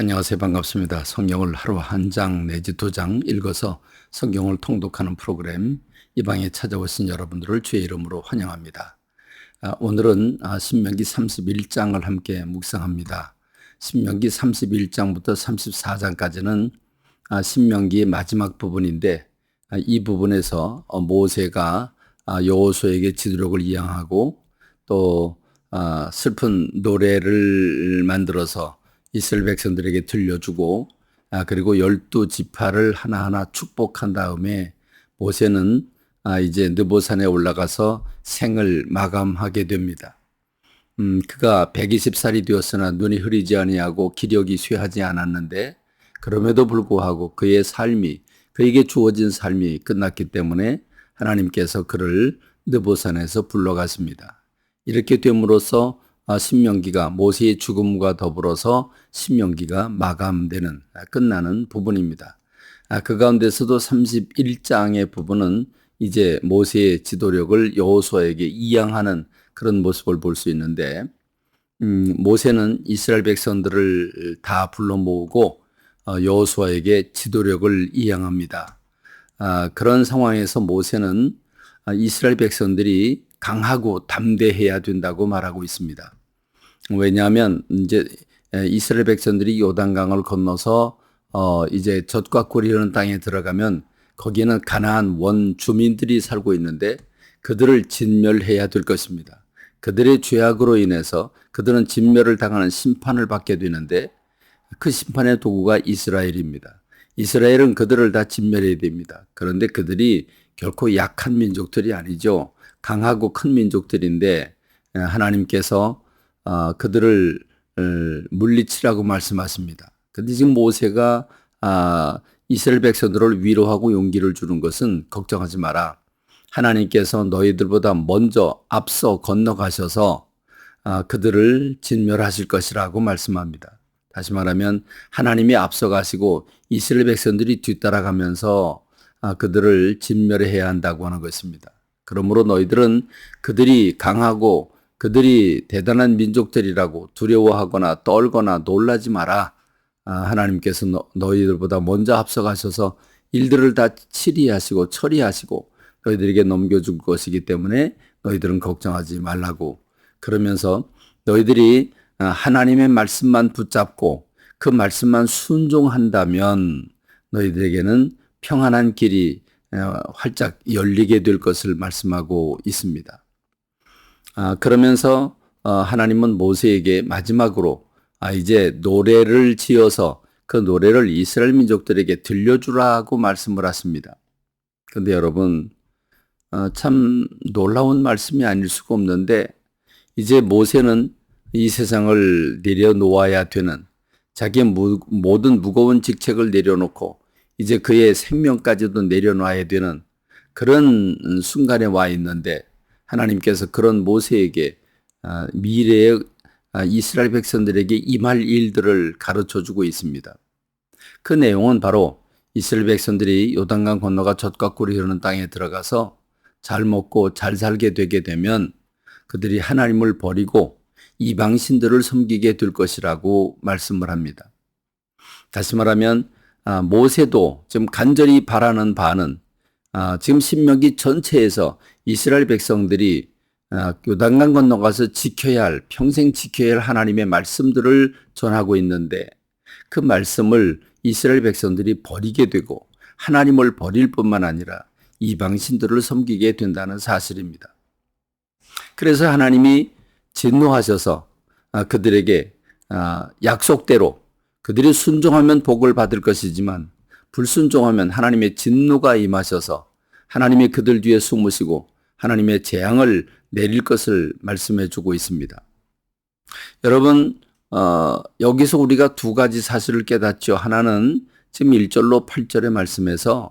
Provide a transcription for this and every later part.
안녕하세요. 반갑습니다. 성경을 하루 한 장 내지 두 장 읽어서 성경을 통독하는 프로그램 이 방에 찾아오신 여러분들을 주의 이름으로 환영합니다. 오늘은 신명기 31장을 함께 묵상합니다. 신명기 31장부터 34장까지는 신명기의 마지막 부분인데 이 부분에서 모세가 여호수아에게 지도록을 이양하고 또 슬픈 노래를 만들어서 이스라엘 백성들에게 들려주고 그리고 12지파를 하나하나 축복한 다음에 모세는 이제 느보산에 올라가서 생을 마감하게 됩니다. 그가 120살이 되었으나 눈이 흐리지 아니하고 기력이 쇠하지 않았는데 그럼에도 불구하고 그의 삶이 그에게 주어진 삶이 끝났기 때문에 하나님께서 그를 느보산에서 불러갔습니다. 이렇게 됨으로써 신명기가 모세의 죽음과 더불어서 신명기가 마감되는 끝나는 부분입니다. 그 가운데서도 31장의 부분은 이제 모세의 지도력을 여호수아에게 이양하는 그런 모습을 볼 수 있는데 모세는 이스라엘 백성들을 다 불러 모으고 여호수아에게 지도력을 이양합니다. 그런 상황에서 모세는 이스라엘 백성들이 강하고 담대해야 된다고 말하고 있습니다. 왜냐하면 이제 이스라엘 백성들이 요단강을 건너서 이제 젖과 꿀이 흐르는 땅에 들어가면 거기에는 가나안 원 주민들이 살고 있는데 그들을 진멸해야 될 것입니다. 그들의 죄악으로 인해서 그들은 진멸을 당하는 심판을 받게 되는데 그 심판의 도구가 이스라엘입니다. 이스라엘은 그들을 다 진멸해야 됩니다. 그런데 그들이 결코 약한 민족들이 아니죠. 강하고 큰 민족들인데 하나님께서 그들을 물리치라고 말씀하십니다. 그런데 지금 모세가 이스라엘 백성들을 위로하고 용기를 주는 것은 걱정하지 마라. 하나님께서 너희들보다 먼저 앞서 건너가셔서 그들을 진멸하실 것이라고 말씀합니다. 다시 말하면 하나님이 앞서가시고 이스라엘 백성들이 뒤따라가면서 그들을 진멸해야 한다고 하는 것입니다. 그러므로 너희들은 그들이 강하고 그들이 대단한 민족들이라고 두려워하거나 떨거나 놀라지 마라. 하나님께서 너희들보다 먼저 앞서가셔서 일들을 다 치리하시고 처리하시고 너희들에게 넘겨줄 것이기 때문에 너희들은 걱정하지 말라고. 그러면서 너희들이 하나님의 말씀만 붙잡고 그 말씀만 순종한다면 너희들에게는 평안한 길이 활짝 열리게 될 것을 말씀하고 있습니다. 그러면서 하나님은 모세에게 마지막으로 이제 노래를 지어서 그 노래를 이스라엘 민족들에게 들려주라고 말씀을 하십니다. 그런데 여러분 참 놀라운 말씀이 아닐 수가 없는데 이제 모세는 이 세상을 내려놓아야 되는 자기의 모든 무거운 직책을 내려놓고 이제 그의 생명까지도 내려놔야 되는 그런 순간에 와 있는데 하나님께서 그런 모세에게 미래의 이스라엘 백성들에게 임할 일들을 가르쳐주고 있습니다. 그 내용은 바로 이스라엘 백성들이 요단강 건너가 젖과 꿀이 흐르는 땅에 들어가서 잘 먹고 잘 살게 되게 되면 그들이 하나님을 버리고 이방신들을 섬기게 될 것이라고 말씀을 합니다. 다시 말하면 모세도 지금 간절히 바라는 바는 지금 신명기 전체에서 이스라엘 백성들이 요단강 건너가서 지켜야 할 평생 지켜야 할 하나님의 말씀들을 전하고 있는데 그 말씀을 이스라엘 백성들이 버리게 되고 하나님을 버릴 뿐만 아니라 이방신들을 섬기게 된다는 사실입니다. 그래서 하나님이 진노하셔서 그들에게 약속대로 그들이 순종하면 복을 받을 것이지만 불순종하면 하나님의 진노가 임하셔서 하나님이 그들 뒤에 숨으시고 하나님의 재앙을 내릴 것을 말씀해 주고 있습니다. 여러분 여기서 우리가 두 가지 사실을 깨닫죠. 하나는 지금 1절로 8절의 말씀에서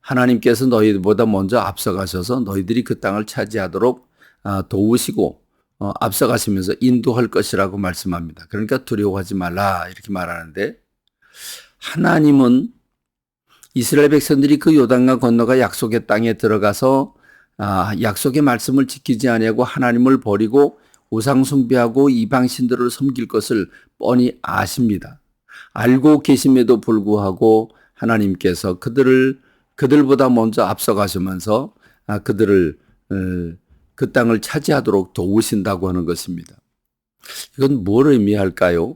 하나님께서 너희들보다 먼저 앞서가셔서 너희들이 그 땅을 차지하도록 도우시고 앞서가시면서 인도할 것이라고 말씀합니다. 그러니까 두려워하지 말라 이렇게 말하는데 하나님은 이스라엘 백성들이 그 요단강 건너가 약속의 땅에 들어가서 약속의 말씀을 지키지 아니하고 하나님을 버리고 우상 숭배하고 이방신들을 섬길 것을 뻔히 아십니다. 알고 계심에도 불구하고 하나님께서 그들보다 먼저 앞서가시면서 그들을 그 땅을 차지하도록 도우신다고 하는 것입니다. 이건 뭘 의미할까요?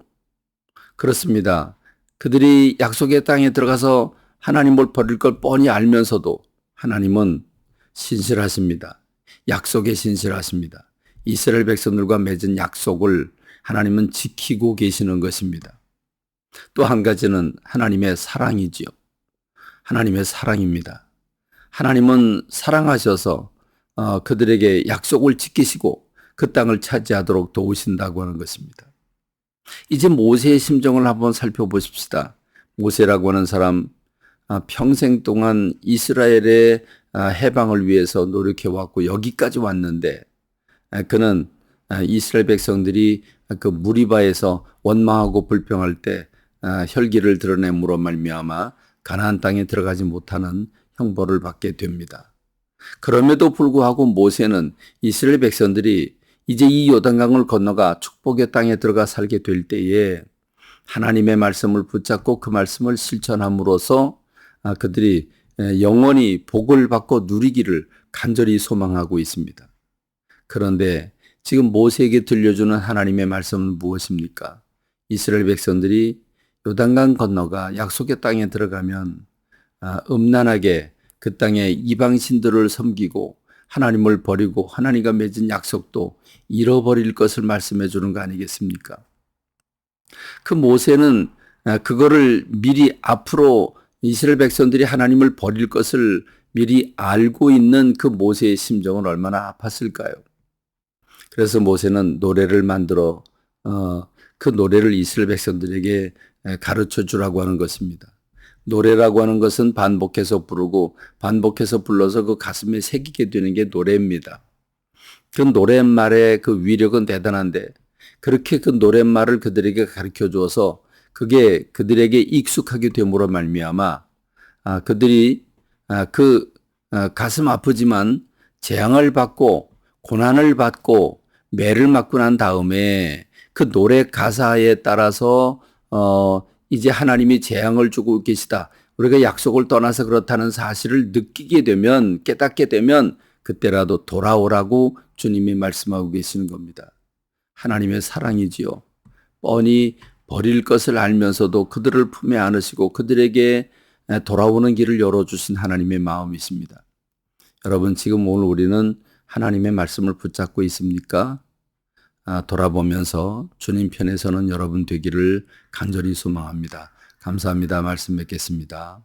그렇습니다. 그들이 약속의 땅에 들어가서 하나님을 버릴 걸 뻔히 알면서도 하나님은 신실하십니다. 약속에 신실하십니다. 이스라엘 백성들과 맺은 약속을 하나님은 지키고 계시는 것입니다. 또 한 가지는 하나님의 사랑이지요. 하나님의 사랑입니다. 하나님은 사랑하셔서 그들에게 약속을 지키시고 그 땅을 차지하도록 도우신다고 하는 것입니다. 이제 모세의 심정을 한번 살펴보십시다. 모세라고 하는 사람 평생 동안 이스라엘의 해방을 위해서 노력해왔고 여기까지 왔는데 그는 이스라엘 백성들이 그 무리바에서 원망하고 불평할 때 혈기를 드러냄으로 말미암아 가나안 땅에 들어가지 못하는 형벌을 받게 됩니다. 그럼에도 불구하고 모세는 이스라엘 백성들이 이제 이 요단강을 건너가 축복의 땅에 들어가 살게 될 때에 하나님의 말씀을 붙잡고 그 말씀을 실천함으로써 그들이 영원히 복을 받고 누리기를 간절히 소망하고 있습니다. 그런데 지금 모세에게 들려주는 하나님의 말씀은 무엇입니까? 이스라엘 백성들이 요단강 건너가 약속의 땅에 들어가면 음란하게 그 땅에 이방신들을 섬기고 하나님을 버리고 하나님과 맺은 약속도 잃어버릴 것을 말씀해 주는 거 아니겠습니까? 그 모세는 그거를 미리 앞으로 이스라엘 백성들이 하나님을 버릴 것을 미리 알고 있는 그 모세의 심정은 얼마나 아팠을까요? 그래서 모세는 노래를 만들어 그 노래를 이스라엘 백성들에게 가르쳐 주라고 하는 것입니다. 노래라고 하는 것은 반복해서 부르고 반복해서 불러서 그 가슴에 새기게 되는 게 노래입니다. 그 노랫말의 그 위력은 대단한데 그렇게 그 노랫말을 그들에게 가르쳐 주어서 그게 그들에게 익숙하게 됨으로 말미암아 그들이 그 가슴 아프지만 재앙을 받고 고난을 받고 매를 맞고 난 다음에 그 노래 가사에 따라서 이제 하나님이 재앙을 주고 계시다. 우리가 약속을 떠나서 그렇다는 사실을 느끼게 되면 깨닫게 되면 그때라도 돌아오라고 주님이 말씀하고 계시는 겁니다. 하나님의 사랑이지요. 뻔히 버릴 것을 알면서도 그들을 품에 안으시고 그들에게 돌아오는 길을 열어주신 하나님의 마음이십니다. 여러분 지금 오늘 우리는 하나님의 말씀을 붙잡고 있습니까? 돌아보면서 주님 편에 서는 여러분 되기를 간절히 소망합니다. 감사합니다. 말씀 맺겠습니다.